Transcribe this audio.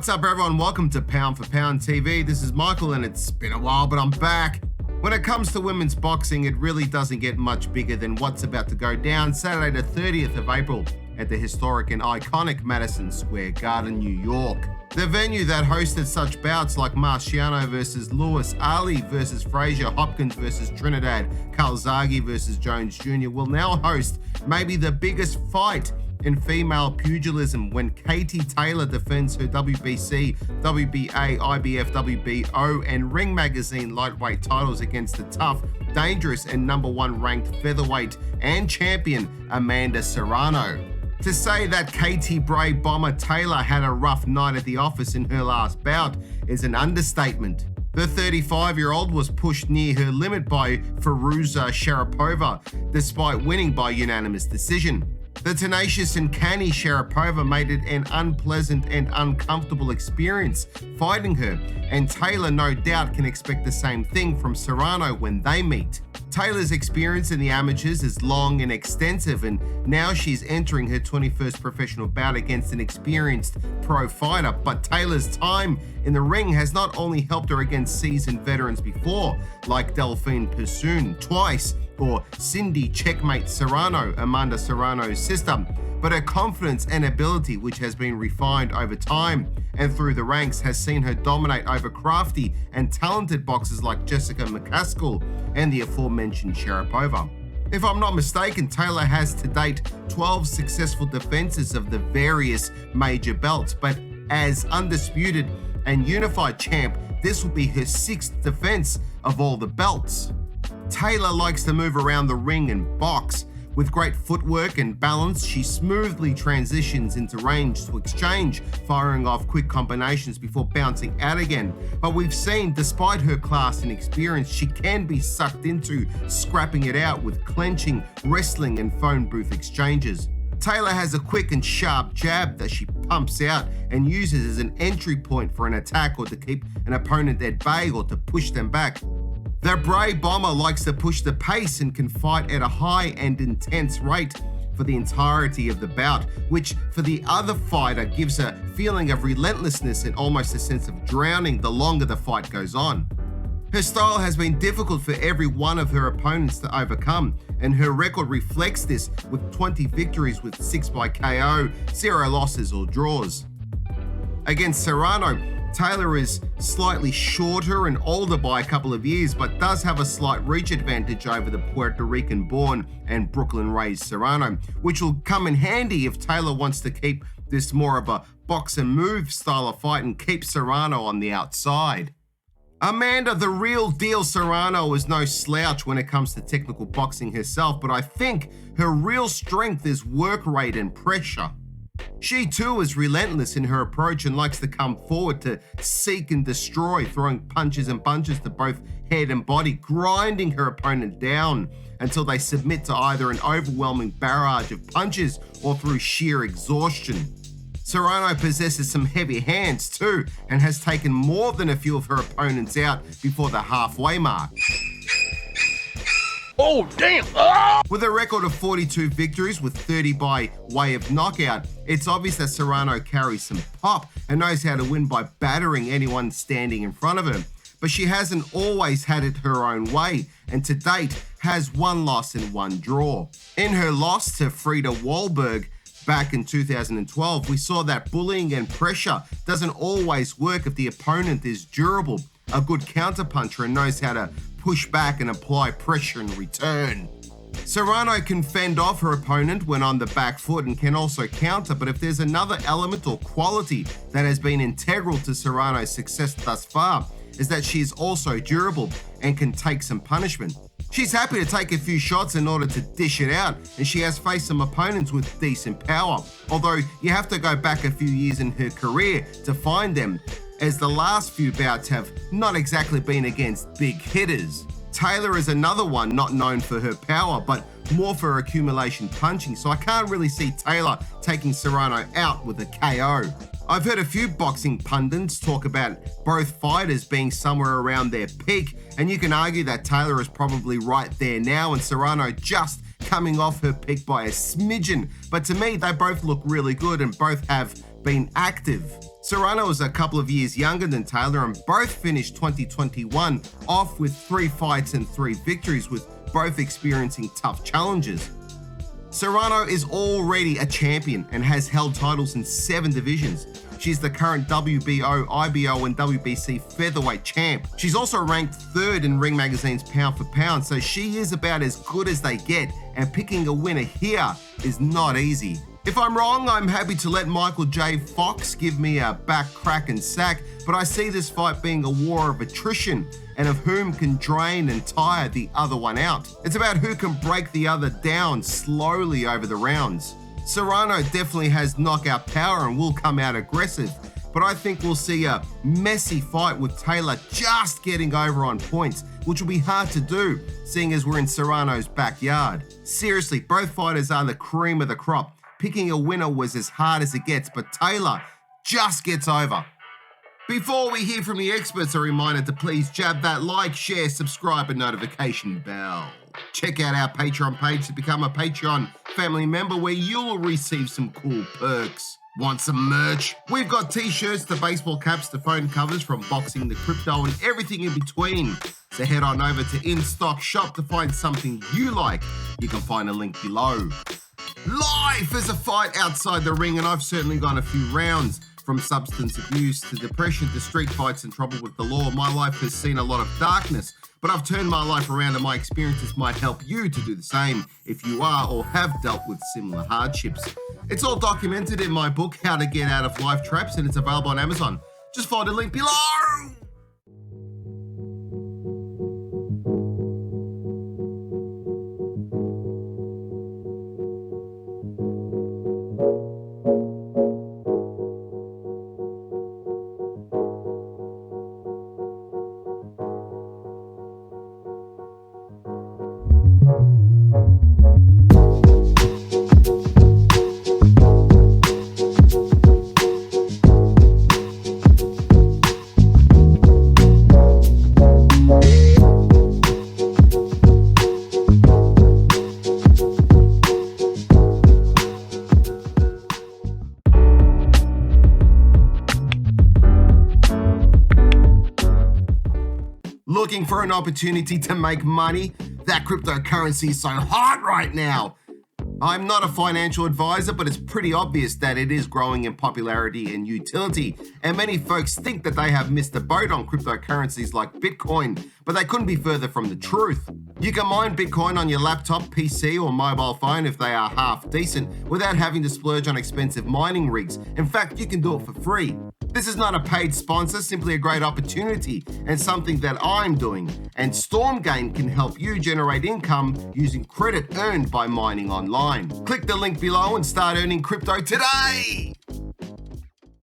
What's up, everyone? Welcome to Pound for Pound TV. This is Michael, and it's been a while, but I'm back. When it comes to women's boxing, it really doesn't get much bigger than what's about to go down Saturday the 30th of April at the historic and iconic Madison Square Garden, New York. The venue that hosted such bouts like Marciano versus Lewis, Ali versus Frazier, Hopkins versus Trinidad, Calzaghe versus Jones Jr. will now host maybe the biggest fight in female pugilism when Katie Taylor defends her WBC, WBA, IBF, WBO, and Ring Magazine lightweight titles against the tough, dangerous, and #1 ranked featherweight and champion Amanda Serrano. To say that Katie Bray Bomber Taylor had a rough night at the office in her last bout is an understatement. The 35-year-old was pushed near her limit by Firuza Sharapova, despite winning by unanimous decision. The tenacious and canny Sharapova made it an unpleasant and uncomfortable experience fighting her, and Taylor no doubt can expect the same thing from Serrano when they meet. Taylor's experience in the amateurs is long and extensive, and now she's entering her 21st professional bout against an experienced pro fighter. But Taylor's time in the ring has not only helped her against seasoned veterans before, like Delphine Persoon twice, or Cindy Checkmate Serrano, Amanda Serrano's sister, but her confidence and ability, which has been refined over time and through the ranks, has seen her dominate over crafty and talented boxers like Jessica McCaskill and the aforementioned Sharapova. If I'm not mistaken, Taylor has to date 12 successful defenses of the various major belts, but as undisputed and unified champ, this will be her 6th defense of all the belts. Taylor likes to move around the ring and box. With great footwork and balance, she smoothly transitions into range to exchange, firing off quick combinations before bouncing out again. But we've seen, despite her class and experience, she can be sucked into scrapping it out with clenching, wrestling, and phone booth exchanges. Taylor has a quick and sharp jab that she pumps out and uses as an entry point for an attack or to keep an opponent at bay or to push them back. The Bray Bomber likes to push the pace and can fight at a high and intense rate for the entirety of the bout, which for the other fighter gives a feeling of relentlessness and almost a sense of drowning the longer the fight goes on. Her style has been difficult for every one of her opponents to overcome, and her record reflects this with 20 victories with 6 by KO, 0 losses or draws. Against Serrano, Taylor is slightly shorter and older by a couple of years, but does have a slight reach advantage over the Puerto Rican-born and Brooklyn-raised Serrano, which will come in handy if Taylor wants to keep this more of a box and move style of fight and keep Serrano on the outside. Amanda, the real deal Serrano, is no slouch when it comes to technical boxing herself, but I think her real strength is work rate and pressure. She too is relentless in her approach and likes to come forward to seek and destroy, throwing punches and bunches to both head and body, grinding her opponent down until they submit to either an overwhelming barrage of punches or through sheer exhaustion. Serrano possesses some heavy hands too and has taken more than a few of her opponents out before the halfway mark. Oh, damn! Ah! With a record of 42 victories with 30 by way of knockout, it's obvious that Serrano carries some pop and knows how to win by battering anyone standing in front of her. But she hasn't always had it her own way, and to date has 1 loss and 1 draw. In her loss to Frida Wahlberg back in 2012, we saw that bullying and pressure doesn't always work if the opponent is durable, a good counterpuncher, and knows how to push back and apply pressure in return. Serrano can fend off her opponent when on the back foot and can also counter, but if there's another element or quality that has been integral to Serrano's success thus far, is that she is also durable and can take some punishment. She's happy to take a few shots in order to dish it out, and she has faced some opponents with decent power, although you have to go back a few years in her career to find them, as the last few bouts have not exactly been against big hitters. Taylor is another one not known for her power, but more for her accumulation punching, so I can't really see Taylor taking Serrano out with a KO. I've heard a few boxing pundits talk about both fighters being somewhere around their peak, and you can argue that Taylor is probably right there now and Serrano just coming off her peak by a smidgen, but to me they both look really good and both have been active. Serrano is a couple of years younger than Taylor and both finished 2021 off with 3 fights and 3 victories, with both experiencing tough challenges. Serrano is already a champion and has held titles in 7 divisions. She's the current WBO, IBO, and WBC featherweight champ. She's also ranked 3rd in Ring Magazine's pound for pound, so she is about as good as they get, and picking a winner here is not easy. If I'm wrong, I'm happy to let Michael J. Fox give me a back crack and sack, but I see this fight being a war of attrition and of whom can drain and tire the other one out. It's about who can break the other down slowly over the rounds. Serrano definitely has knockout power and will come out aggressive, but I think we'll see a messy fight with Taylor just getting over on points, which will be hard to do, seeing as we're in Serrano's backyard. Seriously, both fighters are the cream of the crop. Picking a winner was as hard as it gets, but Taylor just gets over. Before we hear from the experts, a reminder to please jab that like, share, subscribe, and notification bell. Check out our Patreon page to become a Patreon family member where you'll receive some cool perks. Want some merch? We've got t-shirts to baseball caps to phone covers, from boxing to crypto and everything in between. So head on over to In Stock Shop to find something you like. You can find a link below. Life is a fight outside the ring, and I've certainly gone a few rounds. From substance abuse to depression to street fights and trouble with the law, my life has seen a lot of darkness, but I've turned my life around, and my experiences might help you to do the same if you are or have dealt with similar hardships. It's all documented in my book, How to Get Out of Life Traps, and it's available on Amazon. Just find a link below. Looking for an opportunity to make money? That cryptocurrency is so hot right now. I'm not a financial advisor, but it's pretty obvious that it is growing in popularity and utility, and many folks think that they have missed the boat on cryptocurrencies like Bitcoin, but they couldn't be further from the truth. You can mine Bitcoin on your laptop, PC, or mobile phone if they are half decent, without having to splurge on expensive mining rigs. In fact, you can do it for free. This is not a paid sponsor, simply a great opportunity and something that I'm doing. And Stormgain can help you generate income using credit earned by mining online. Click the link below and start earning crypto today.